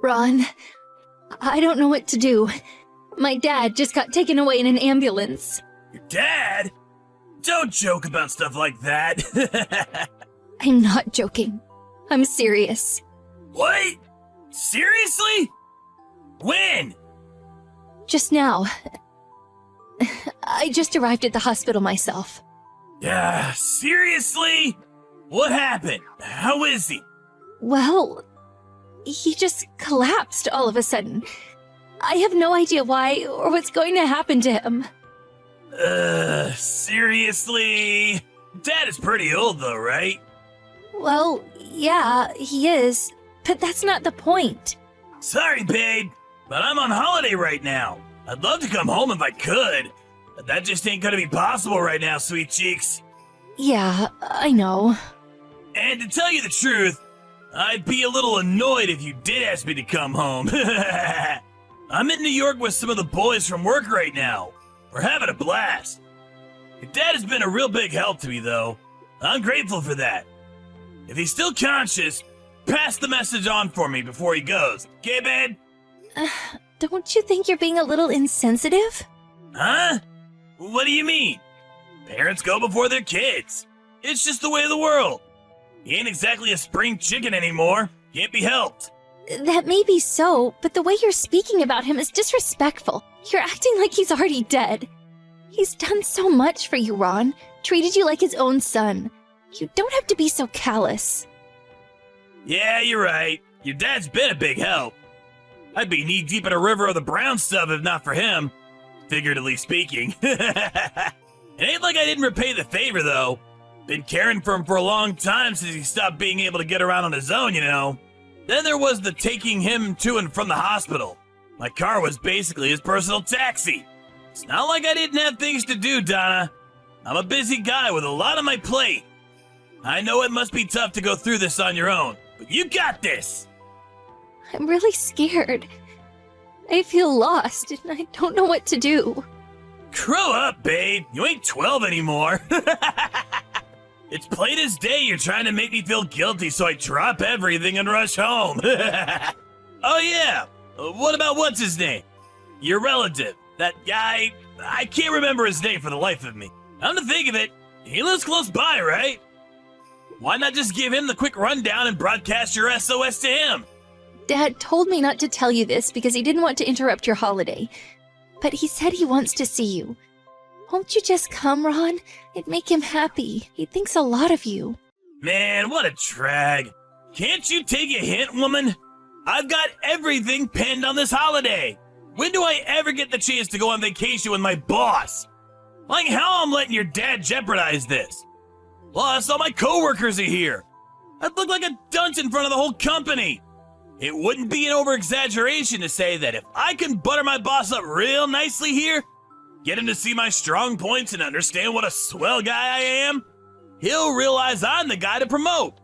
Ron, I don't know what to do. My dad just got taken away in an ambulance. Your dad? Don't joke about stuff like that. I'm not joking. I'm serious. What? Seriously? When? Just now. I just arrived at the hospital myself. Yeah, seriously? What happened? How is he? Well, he just collapsed all of a sudden. I have no idea why or what's going to happen to him. Seriously? Dad is pretty old though, right? Well, yeah, he is. But that's not the point. Sorry, babe, but I'm on holiday right now. I'd love to come home if I could, but that just ain't gonna be possible right now, sweet cheeks. Yeah, I know. And to tell you the truth, I'd be a little annoyed if you did ask me to come home. I'm in New York with some of the boys from work right now. We're having a blast. Your dad has been a real big help to me, though. I'm grateful for that. If he's still conscious, pass the message on for me before he goes. Okay, babe? Don't you think you're being a little insensitive? Huh? What do you mean? Parents go before their kids. It's just the way of the world. He ain't exactly a spring chicken anymore. Can't be helped. That may be so, but the way you're speaking about him is disrespectful. You're acting like he's already dead. He's done so much for you, Ron. Treated you like his own son. You don't have to be so callous. Yeah, you're right. Your dad's been a big help. I'd be knee-deep in a river of the brown stuff if not for him. Figuratively speaking. It ain't like I didn't repay the favor, though. Been caring for him for a long time since he stopped being able to get around on his own, you know. Then there was the taking him to and from the hospital. My car was basically his personal taxi. It's not like I didn't have things to do, Donna. I'm a busy guy with a lot on my plate. I know it must be tough to go through this on your own, but you got this! I'm really scared. I feel lost, and I don't know what to do. Grow up, babe. You ain't 12 anymore. It's plain as day you're trying to make me feel guilty, so I drop everything and rush home. Oh yeah, what about what's his name? Your relative, that guy, I can't remember his name for the life of me. Come to think of it, he lives close by, right? Why not just give him the quick rundown and broadcast your SOS to him? Dad told me not to tell you this because he didn't want to interrupt your holiday. But he said he wants to see you. Won't you just come, Ron? It'd make him happy. He thinks a lot of you. Man, what a drag. Can't you take a hint, woman? I've got everything pinned on this holiday. When do I ever get the chance to go on vacation with my boss? Like how I'm letting your dad jeopardize this? Plus, all my coworkers are here. I'd look like a dunce in front of the whole company. It wouldn't be an over-exaggeration to say that if I can butter my boss up real nicely here, get him to see my strong points and understand what a swell guy I am, he'll realize I'm the guy to promote.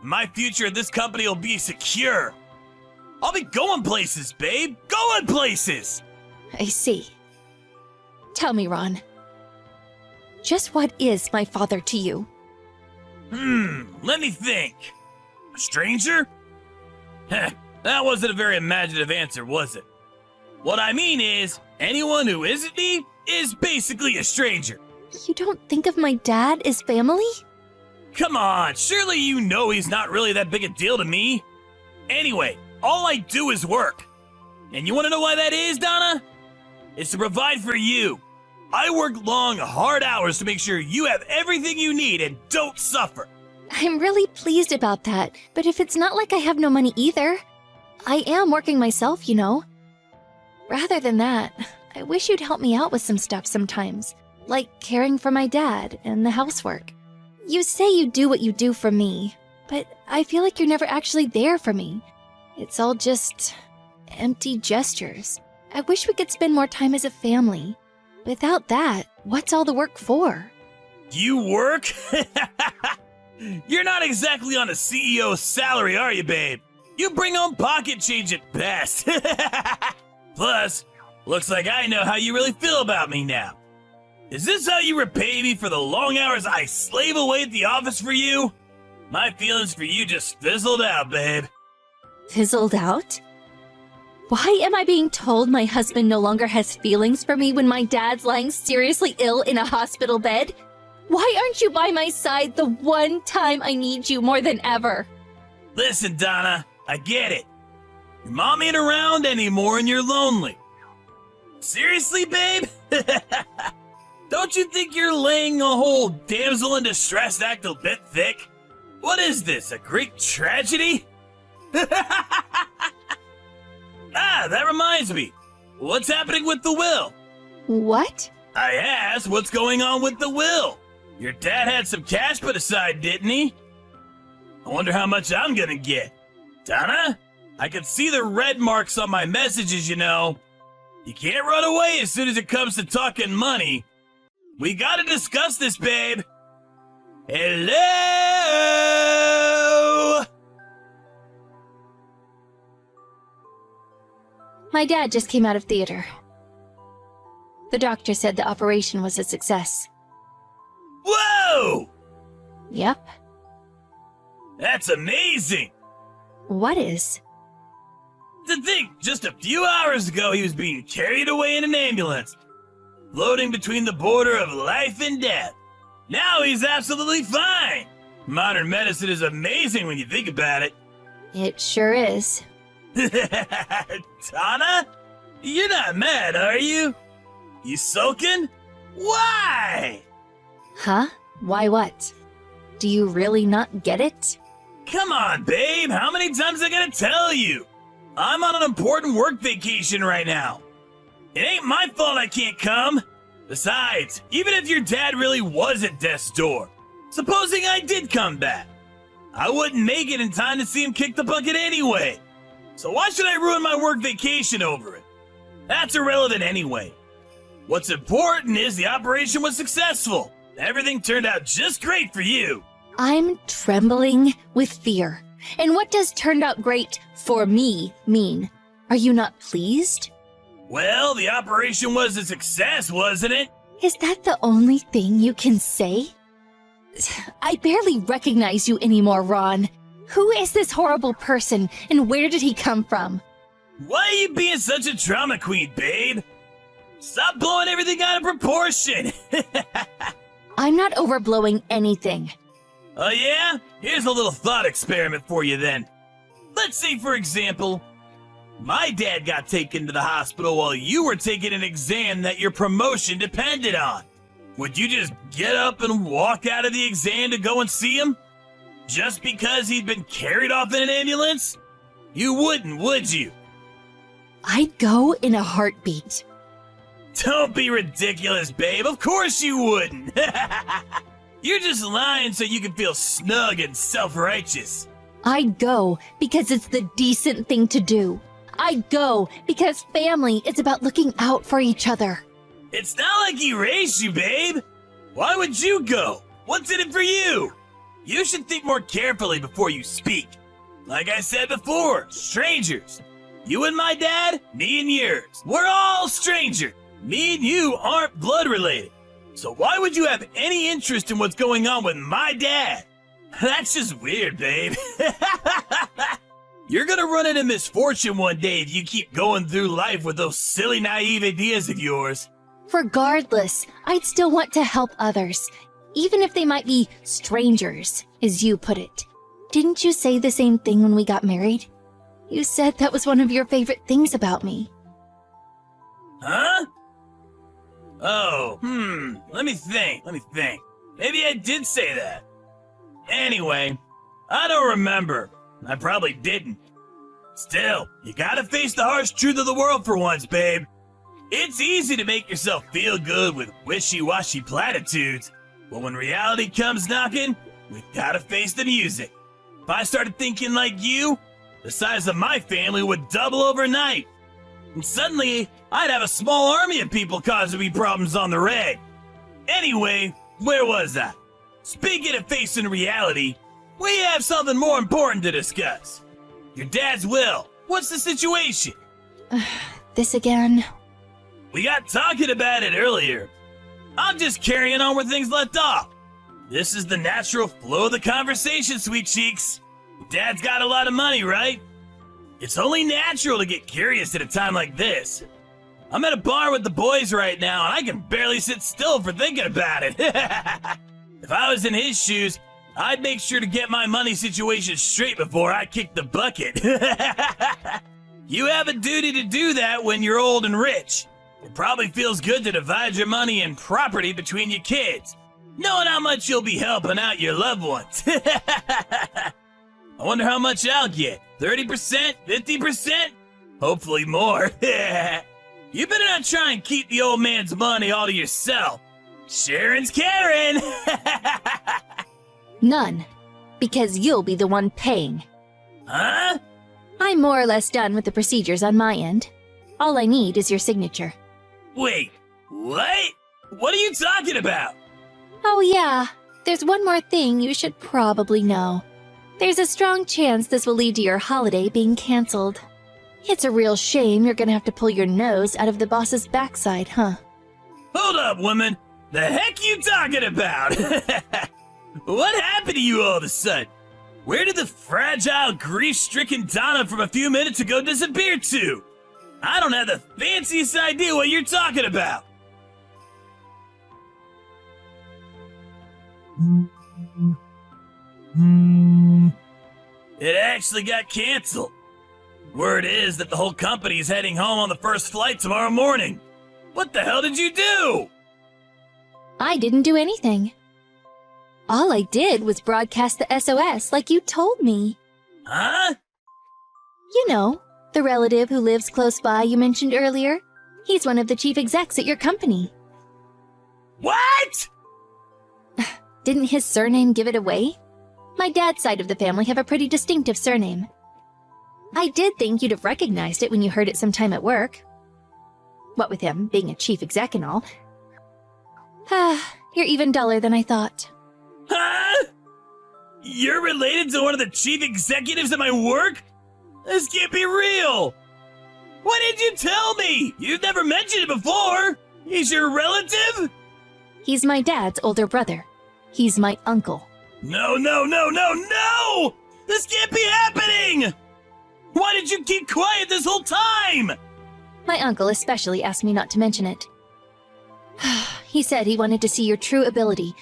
My future at this company will be secure. I'll be going places, babe. Going places! I see. Tell me, Ron. Just what is my father to you? Let me think. A stranger? Heh, that wasn't a very imaginative answer, was it? What I mean is, anyone who isn't me is basically a stranger. You don't think of my dad as family? Come on, surely you know he's not really that big a deal to me. Anyway, all I do is work. And you want to know why that is, Donna? It's to provide for you. I work long, hard hours to make sure you have everything you need and don't suffer. I'm really pleased about that, but if it's not like I have no money either, I am working myself, you know. Rather than that, I wish you'd help me out with some stuff sometimes, like caring for my dad and the housework. You say you do what you do for me, but I feel like you're never actually there for me. It's all just empty gestures. I wish we could spend more time as a family. Without that, what's all the work for? You work? You're not exactly on a CEO's salary, are you, babe? You bring home pocket change at best. Plus, looks like I know how you really feel about me now. Is this how you repay me for the long hours I slave away at the office for you? My feelings for you just fizzled out, babe. Fizzled out? Why am I being told my husband no longer has feelings for me when my dad's lying seriously ill in a hospital bed? Why aren't you by my side the one time I need you more than ever? Listen, Donna, I get it. Your mom ain't around anymore and you're lonely. Seriously, babe? Don't you think you're laying a whole damsel in distress act a bit thick? What is this, a Greek tragedy? That reminds me. What's happening with the will? What? I asked, what's going on with the will? Your dad had some cash put aside, didn't he? I wonder how much I'm gonna get. Donna? I can see the red marks on my messages, you know. You can't run away as soon as it comes to talking money. We gotta discuss this, babe. Hello? My dad just came out of theater. The doctor said the operation was a success. Whoa! Yep. That's amazing! What is? To think, just a few hours ago he was being carried away in an ambulance, floating between the border of life and death. Now he's absolutely fine! Modern medicine is amazing when you think about it. It sure is. Donna? You're not mad, are you? You sulking? Why? Huh? Why what? Do you really not get it? Come on, babe. How many times I gotta tell you? I'm on an important work vacation right now. It ain't my fault I can't come. Besides, even if your dad really was at death's door, supposing I did come back, I wouldn't make it in time to see him kick the bucket anyway. So why should I ruin my work vacation over it? That's irrelevant anyway. What's important is the operation was successful. Everything turned out just great for you. I'm trembling with fear. And what does turned out great for me mean? Are you not pleased? Well, the operation was a success, wasn't it? Is that the only thing you can say? I barely recognize you anymore, Ron. Who is this horrible person, and where did he come from? Why are you being such a drama queen, babe? Stop blowing everything out of proportion. I'm not overblowing anything. Oh yeah? Here's a little thought experiment for you then. Let's say, for example, my dad got taken to the hospital while you were taking an exam that your promotion depended on. Would you just get up and walk out of the exam to go and see him? Just because he'd been carried off in an ambulance? You wouldn't, would you? I'd go in a heartbeat. Don't be ridiculous, babe. Of course you wouldn't. You're just lying so you can feel snug and self-righteous. I'd go because it's the decent thing to do. I'd go because family is about looking out for each other. It's not like he raised you, babe. Why would you go? What's in it for you? You should think more carefully before you speak. Like I said before, strangers. You and my dad, me and yours. We're all strangers. Me and you aren't blood related. So why would you have any interest in what's going on with my dad? That's just weird, babe. You're gonna run into misfortune one day if you keep going through life with those silly, naive ideas of yours. Regardless, I'd still want to help others, even if they might be strangers, as you put it. Didn't you say the same thing when we got married? You said that was one of your favorite things about me. Huh? Oh, let me think. Maybe I did say that. Anyway, I don't remember. I probably didn't. Still, you gotta face the harsh truth of the world for once, babe. It's easy to make yourself feel good with wishy-washy platitudes, but when reality comes knocking, we gotta face the music. If I started thinking like you, the size of my family would double overnight. And suddenly, I'd have a small army of people causing me problems on the reg. Anyway, where was I? Speaking of facing reality, we have something more important to discuss. Your dad's will. What's the situation? This again? We got talking about it earlier. I'm just carrying on where things left off. This is the natural flow of the conversation, sweet cheeks. Dad's got a lot of money, right? It's only natural to get curious at a time like this. I'm at a bar with the boys right now, and I can barely sit still for thinking about it. If I was in his shoes, I'd make sure to get my money situation straight before I kick the bucket. You have a duty to do that when you're old and rich. It probably feels good to divide your money and property between your kids, knowing how much you'll be helping out your loved ones. I wonder how much I'll get. 30%? 50%? Hopefully more. You better not try and keep the old man's money all to yourself. Sharon's Karen! None. Because you'll be the one paying. Huh? I'm more or less done with the procedures on my end. All I need is your signature. Wait, what? What are you talking about? Oh yeah, there's one more thing you should probably know. There's a strong chance this will lead to your holiday being cancelled. It's a real shame you're gonna have to pull your nose out of the boss's backside, huh? Hold up, woman. The heck you talking about? What happened to you all of a sudden? Where did the fragile, grief-stricken Donna from a few minutes ago disappear to? I don't have the fanciest idea what you're talking about. It actually got canceled. Word is that the whole company is heading home on the first flight tomorrow morning. What the hell did you do? I didn't do anything. All I did was broadcast the SOS like you told me. Huh? You know, the relative who lives close by you mentioned earlier. He's one of the chief execs at your company. What? Didn't his surname give it away? My dad's side of the family have a pretty distinctive surname. I did think you'd have recognized it when you heard it sometime at work. What with him being a chief exec and all. You're even duller than I thought. Huh? You're related to one of the chief executives at my work? This can't be real. Why didn't you tell me? You've never mentioned it before. He's your relative? He's my dad's older brother. He's my uncle. No, no, no, no, no! This can't be happening! Why did you keep quiet this whole time? My uncle especially asked me not to mention it. He said he wanted to see your true ability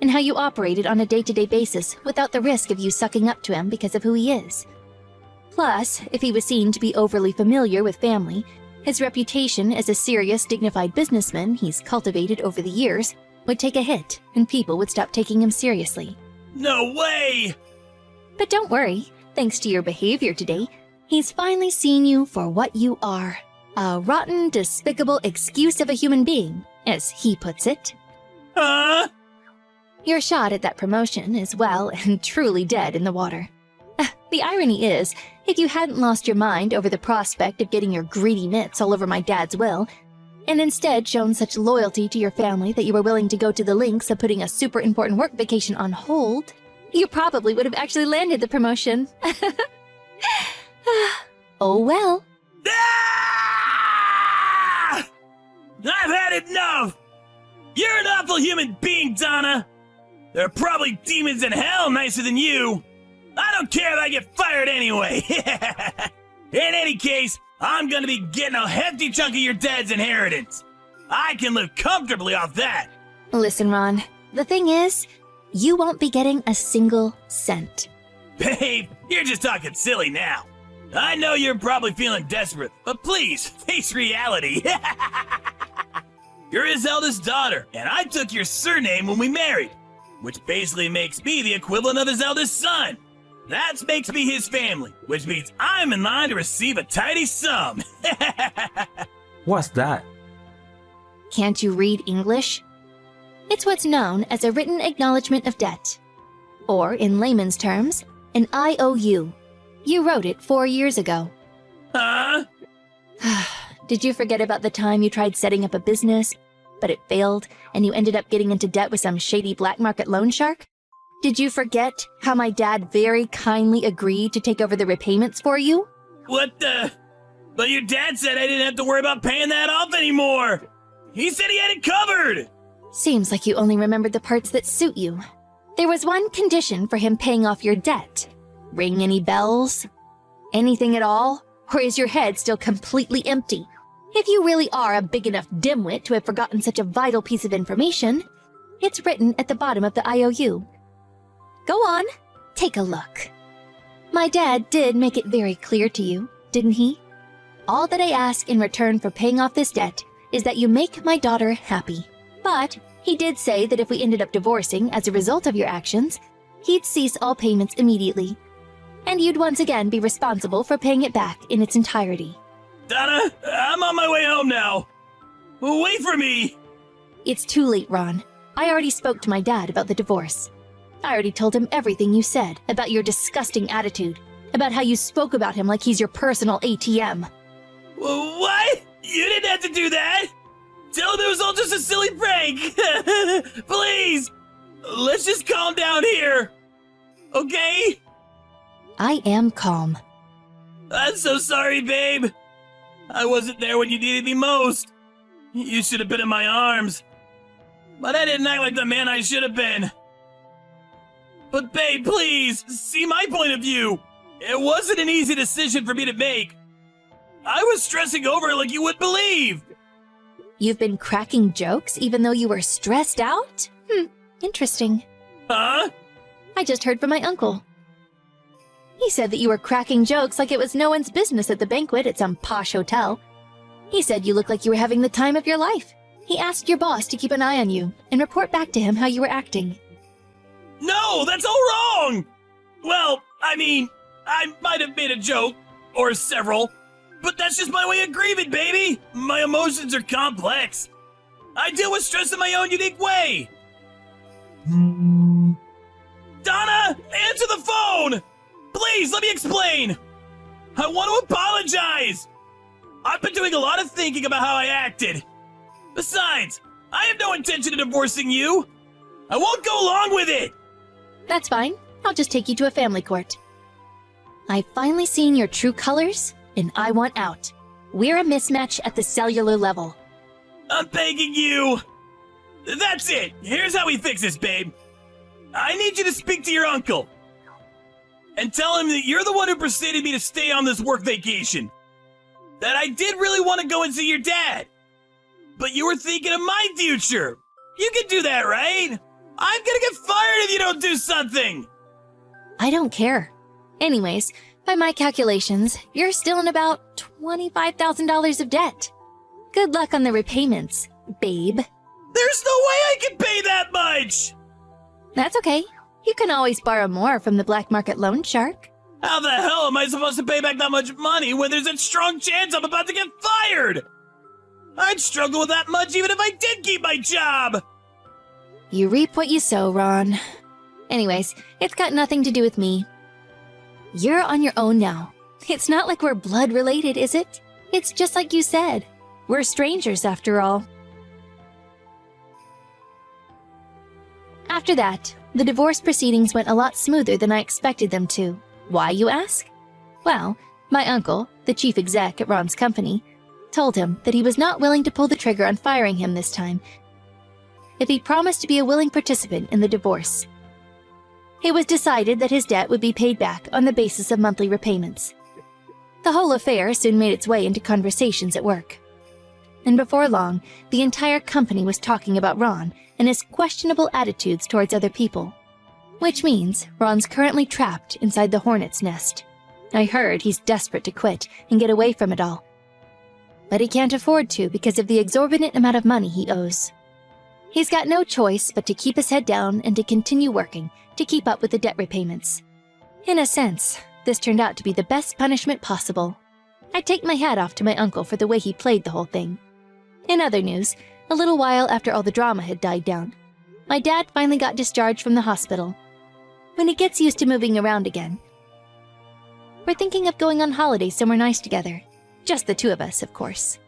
and how you operated on a day-to-day basis without the risk of you sucking up to him because of who he is. Plus, if he was seen to be overly familiar with family, his reputation as a serious, dignified businessman he's cultivated over the years would take a hit and people would stop taking him seriously. No way! But don't worry, thanks to your behavior today, he's finally seen you for what you are. A rotten, despicable excuse of a human being, as he puts it. Huh? Your shot at that promotion is well and truly dead in the water. The irony is, if you hadn't lost your mind over the prospect of getting your greedy mitts all over my dad's will, and instead shown such loyalty to your family that you were willing to go to the lengths of putting a super important work vacation on hold, you probably would have actually landed the promotion. Oh well. Ah! I've had enough! You're an awful human being, Donna! There are probably demons in hell nicer than you! I don't care if I get fired anyway! In any case, I'm gonna be getting a hefty chunk of your dad's inheritance! I can live comfortably off that! Listen, Ron, the thing is, you won't be getting a single cent. Babe, you're just talking silly now. I know you're probably feeling desperate, but please, face reality. You're his eldest daughter, and I took your surname when we married, which basically makes me the equivalent of his eldest son. That makes me his family, which means I'm in line to receive a tidy sum. What's that? Can't you read English? It's what's known as a written acknowledgement of debt. Or, in layman's terms, an IOU. You wrote it 4 years ago. Huh? Did you forget about the time you tried setting up a business, but it failed, and you ended up getting into debt with some shady black market loan shark? Did you forget how my dad very kindly agreed to take over the repayments for you? What the? But your dad said I didn't have to worry about paying that off anymore. He said he had it covered. Seems like you only remembered the parts that suit you. There was one condition for him paying off your debt. Ring any bells? Anything at all? Or is your head still completely empty? If you really are a big enough dimwit to have forgotten such a vital piece of information, it's written at the bottom of the IOU. Go on, take a look. My dad did make it very clear to you, didn't he? All that I ask in return for paying off this debt is that you make my daughter happy. But he did say that if we ended up divorcing as a result of your actions, he'd cease all payments immediately, and you'd once again be responsible for paying it back in its entirety. Donna, I'm on my way home now. Wait for me. It's too late, Ron. I already spoke to my dad about the divorce. I already told him everything you said about your disgusting attitude, about how you spoke about him like he's your personal ATM. What? You didn't have to do that. Tell him it was all just a silly prank. Please. Let's just calm down here. Okay? I am calm. I'm so sorry, babe. I wasn't there when you needed me most. You should have been in my arms. But I didn't act like the man I should have been. But babe, please, see my point of view. It wasn't an easy decision for me to make. I was stressing over it like you wouldn't believe. You've been cracking jokes even though you were stressed out? Interesting. Huh? I just heard from my uncle. He said that you were cracking jokes like it was no one's business at the banquet at some posh hotel. He said you looked like you were having the time of your life. He asked your boss to keep an eye on you and report back to him how you were acting. No, that's all wrong! Well, I mean, I might have made a joke, or several, but that's just my way of grieving, baby! My emotions are complex. I deal with stress in my own unique way! Donna, answer the phone! Please, let me explain! I want to apologize! I've been doing a lot of thinking about how I acted. Besides, I have no intention of divorcing you. I won't go along with it! That's fine. I'll just take you to a family court. I've finally seen your true colors, and I want out. We're a mismatch at the cellular level. I'm begging you. That's it. Here's how we fix this, babe. I need you to speak to your uncle. And tell him that you're the one who persuaded me to stay on this work vacation. That I did really want to go and see your dad. But you were thinking of my future. You can do that, right? I'm gonna get fired if you don't do something! I don't care. Anyways, by my calculations, you're still in about $25,000 of debt. Good luck on the repayments, babe. There's no way I can pay that much! That's okay. You can always borrow more from the black market loan shark. How the hell am I supposed to pay back that much money when there's a strong chance I'm about to get fired? I'd struggle with that much even if I did keep my job! You reap what you sow, Ron. Anyways, it's got nothing to do with me. You're on your own now. It's not like we're blood related, is it? It's just like you said. We're strangers after all. After that, the divorce proceedings went a lot smoother than I expected them to. Why, you ask? Well, my uncle, the chief exec at Ron's company, told him that he was not willing to pull the trigger on firing him this time if he promised to be a willing participant in the divorce. It was decided that his debt would be paid back on the basis of monthly repayments. The whole affair soon made its way into conversations at work. And before long, the entire company was talking about Ron and his questionable attitudes towards other people. Which means Ron's currently trapped inside the hornet's nest. I heard he's desperate to quit and get away from it all. But he can't afford to because of the exorbitant amount of money he owes. He's got no choice but to keep his head down and to continue working to keep up with the debt repayments. In a sense, this turned out to be the best punishment possible. I take my hat off to my uncle for the way he played the whole thing. In other news, a little while after all the drama had died down, my dad finally got discharged from the hospital. When he gets used to moving around again, we're thinking of going on holiday somewhere nice together. Just the two of us, of course.